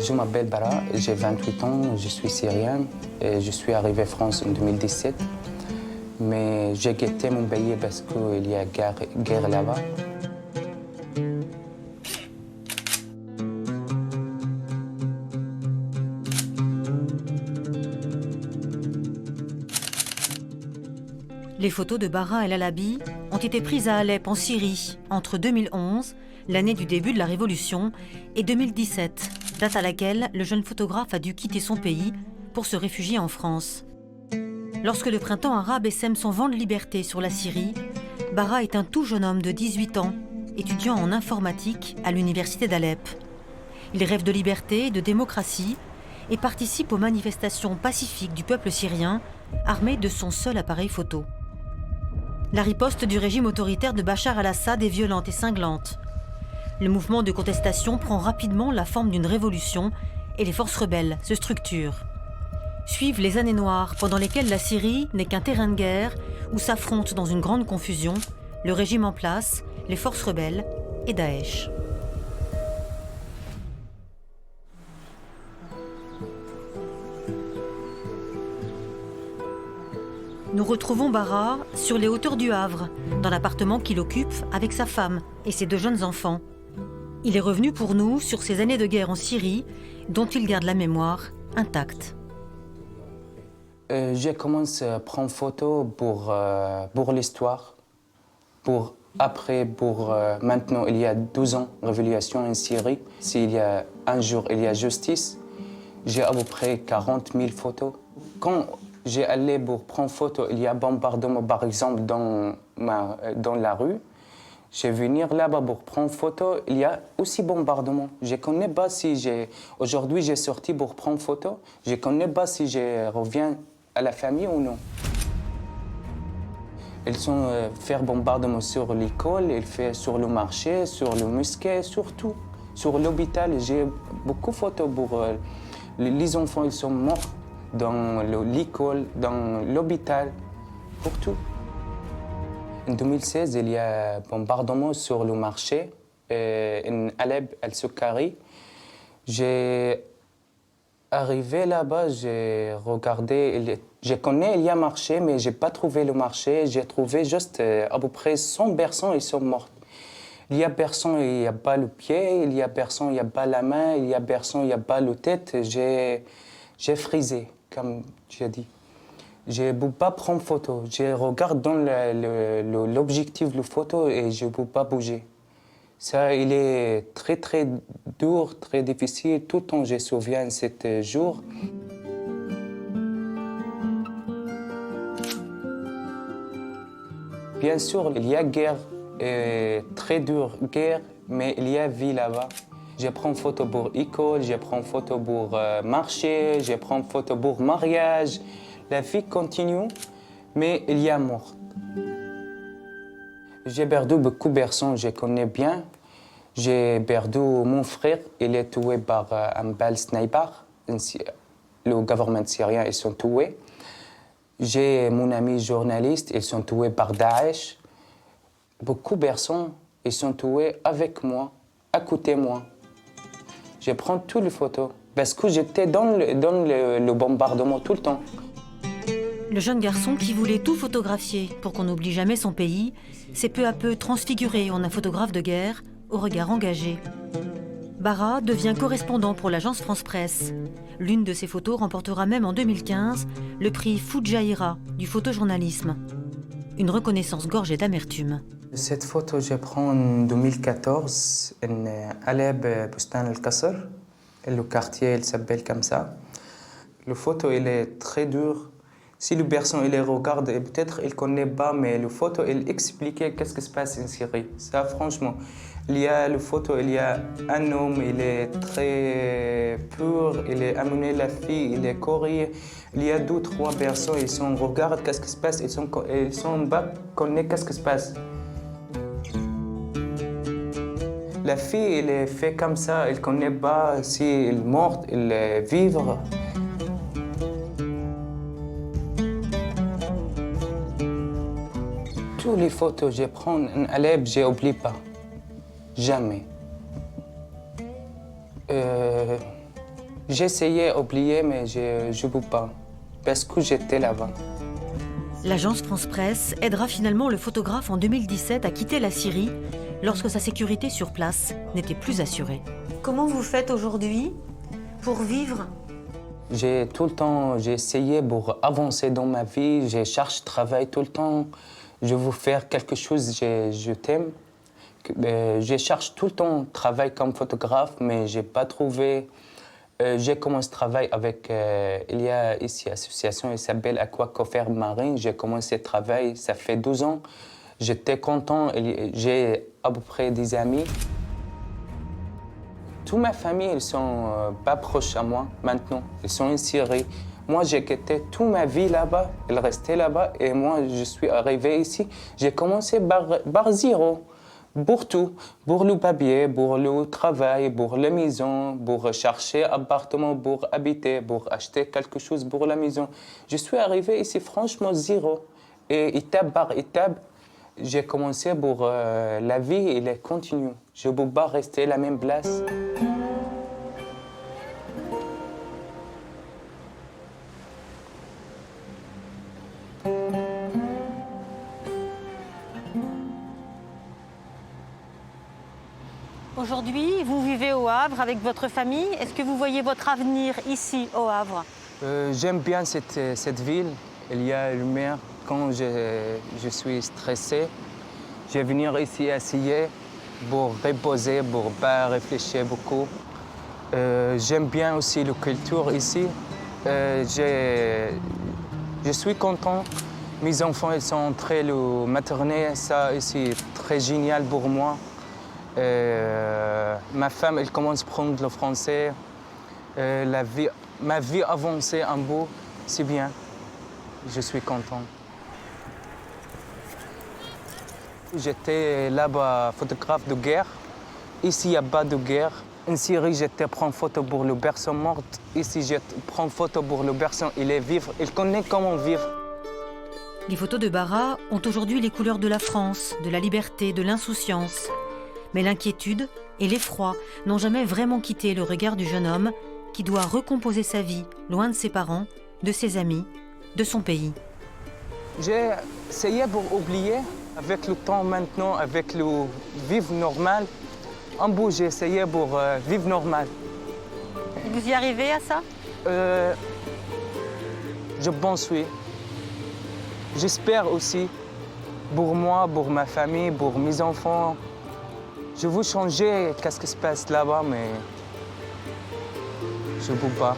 Je m'appelle Bara, j'ai 28 ans, je suis syrienne et je suis arrivé en France en 2017. Mais j'ai quitté mon pays parce qu'il y a guerre là-bas. Les photos de Bara El Alabi ont été prises à Alep, en Syrie, entre 2011, l'année du début de la Révolution, et 2017, date à laquelle le jeune photographe a dû quitter son pays pour se réfugier en France. Lorsque le printemps arabe essaime son vent de liberté sur la Syrie, Bara est un tout jeune homme de 18 ans, étudiant en informatique à l'université d'Alep. Il rêve de liberté et de démocratie et participe aux manifestations pacifiques du peuple syrien, armé de son seul appareil photo. La riposte du régime autoritaire de Bachar al-Assad est violente et cinglante. Le mouvement de contestation prend rapidement la forme d'une révolution et les forces rebelles se structurent. Suivent les années noires pendant lesquelles la Syrie n'est qu'un terrain de guerre où s'affrontent dans une grande confusion le régime en place, les forces rebelles et Daesh. Nous retrouvons Bara sur les hauteurs du Havre, dans l'appartement qu'il occupe avec sa femme et ses 2 jeunes enfants. Il est revenu pour nous sur ces années de guerre en Syrie, dont il garde la mémoire intacte. J'ai commencé à prendre photo pour l'histoire, maintenant, il y a 12 ans, révolution en Syrie. S'il y a un jour, il y a justice. J'ai à peu près 40 000 photos. Quand j'ai allé pour prendre photo, il y a bombardement, par exemple, dans la rue. Je vais venir là-bas pour prendre photo, il y a aussi bombardement. Je ne connais pas si aujourd'hui j'ai sorti pour prendre photo, je ne connais pas si je reviens à la famille ou non. Ils sont faire bombardement sur l'école, ils font sur le marché, sur le mosquée, surtout. Sur l'hôpital, j'ai beaucoup de photos pour les enfants, ils sont morts dans l'école, dans l'hôpital, pour tout. En 2016, il y a un bombardement sur le marché, en Alep, al-Sukkari. J'ai arrivé là-bas, j'ai regardé, je connais, il y a un marché, mais je n'ai pas trouvé le marché. J'ai trouvé juste à peu près 100 personnes, ils sont mortes. Il y a personne, il n'y a pas le pied, il y a personne, il n'y a pas la main, il y a personne, il n'y a pas la tête. J'ai frisé, comme j'ai dit. Je ne peux pas prendre photo. Je regarde dans l'objectif de la photo et je ne peux pas bouger. Ça, il est très, très dur, très difficile. Tout le temps, je me souviens de ce jour. Bien sûr, il y a guerre, très dure guerre, mais il y a vie là-bas. Je prends photo pour école, je prends photo pour marché, je prends photo pour mariage. La vie continue, mais il y a mort. J'ai perdu beaucoup de personnes, je connais bien. J'ai perdu mon frère, il est tué par un balle sniper. Le gouvernement syrien, ils sont tués. J'ai mon ami journaliste, ils sont tués par Daesh. Beaucoup de personnes, ils sont tués avec moi, à côté de moi. Je prends toutes les photos parce que j'étais dans le bombardement tout le temps. Le jeune garçon qui voulait tout photographier pour qu'on n'oublie jamais son pays s'est peu à peu transfiguré en un photographe de guerre au regard engagé. Bara devient correspondant pour l'agence France Presse. L'une de ses photos remportera même en 2015 le prix Foudjaïra du photojournalisme. Une reconnaissance gorgée d'amertume. Cette photo, je prends en 2014 en Alep, Bustan al-Qasr. Le quartier, il s'appelle comme ça. La photo, elle est très dure. Si le personne il regarde, peut-être il ne connaît pas, mais la photo, il expliquait qu'est-ce qui se passe en Syrie. Ça, franchement, il y a la photo, il y a un homme, il est très pur, il est amené la fille, il est courrier. Il y a 2 ou 3 personnes, ils sont regardent qu'est-ce qui se passe, ils sont pas connaissent qu'est-ce qui se passe. La fille, elle est fait comme ça, elle ne connaît pas si elle est morte, elle est vivre. Toutes les photos que je prends en Alep, je n'oublie pas. Jamais. J'essayais d'oublier, mais je ne peux pas, parce que j'étais là-bas. L'agence France Presse aidera finalement le photographe en 2017 à quitter la Syrie lorsque sa sécurité sur place n'était plus assurée. Comment vous faites aujourd'hui pour vivre? J'ai essayé pour avancer dans ma vie, je cherche travail tout le temps. Je veux faire quelque chose, je t'aime. Je cherche tout le temps travail comme photographe, mais je n'ai pas trouvé. J'ai commencé à travailler avec, il y a ici une association qui s'appelle Aquacofer Marine. J'ai commencé à travailler, ça fait 12 ans. J'étais content, j'ai à peu près des amis. Toute ma famille, ils sont pas proches à moi maintenant. Ils sont en Syrie. Moi, j'ai quitté toute ma vie là-bas. Ils restaient là-bas et moi, je suis arrivé ici. J'ai commencé par zéro. Pour tout, pour le papier, pour le travail, pour la maison, pour chercher un appartement pour habiter, pour acheter quelque chose pour la maison. Je suis arrivé ici franchement zéro. Et étape par étape, j'ai commencé pour la vie et elle continue. Je ne peux pas rester à la même place. Aujourd'hui, vous vivez au Havre avec votre famille. Est-ce que vous voyez votre avenir ici, au Havre? J'aime bien cette ville. Il y a le mer. Quand je suis stressé, je vais venir ici essayer pour reposer, pour ne pas réfléchir beaucoup. J'aime bien aussi la culture ici. Je suis content. Mes enfants ils sont entrés au maternelle. Ça, c'est très génial pour moi. Ma femme, elle commence à prendre le français. Ma vie avance un peu, c'est bien. Je suis content. J'étais là-bas photographe de guerre. Ici, il n'y a pas de guerre. En Syrie, j'étais prendre photo pour les personnes mortes. Ici, je prends photo pour les personnes qui vivent. Ils connaissent comment vivre. Les photos de Bara ont aujourd'hui les couleurs de la France, de la liberté, de l'insouciance. Mais l'inquiétude et l'effroi n'ont jamais vraiment quitté le regard du jeune homme qui doit recomposer sa vie loin de ses parents, de ses amis, de son pays. J'ai essayé pour oublier, avec le temps maintenant, avec le vivre normal. En bout, j'ai essayé pour vivre normal. Vous y arrivez à ça? Je pense oui. J'espère aussi, pour moi, pour ma famille, pour mes enfants. Je veux changer qu'est-ce qui se passe là-bas, mais je ne peux pas.